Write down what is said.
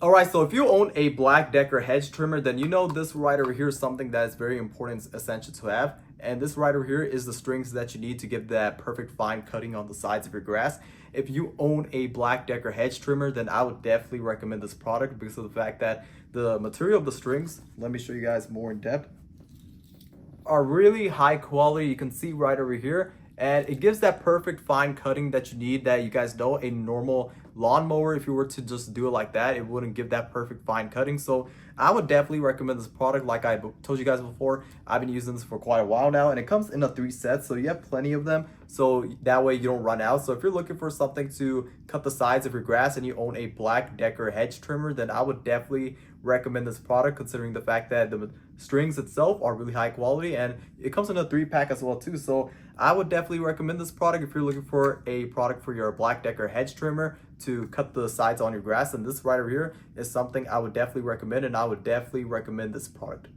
All right, so if you own a Black+Decker hedge trimmer, then you know this right over here is something that is very important, essential to have. And this right over here is the strings that you need to get that perfect fine cutting on the sides of your grass. If you own a Black+Decker hedge trimmer, then I would definitely recommend this product because of the fact that the material of the strings, let me show you guys more in depth, are really high quality. You can see right over here, and it gives that perfect fine cutting that you need, that you guys know a normal lawnmower, if you were to just do it like that, it wouldn't give that perfect fine cutting. So I would definitely recommend this product. Like I told you guys before, I've been using this for quite a while now, and it comes in a 3 sets, so you have plenty of them, so that way you don't run out. So if you're looking for something to cut the sides of your grass and you own a Black+Decker hedge trimmer, then I would definitely recommend this product, considering the fact that the strings itself are really high quality, and it comes in a 3-pack as well too. So I would definitely recommend this product if you're looking for a product for your Black+Decker hedge trimmer to cut the sides on your grass. And this right over here is something I would definitely recommend, and I would definitely recommend this product.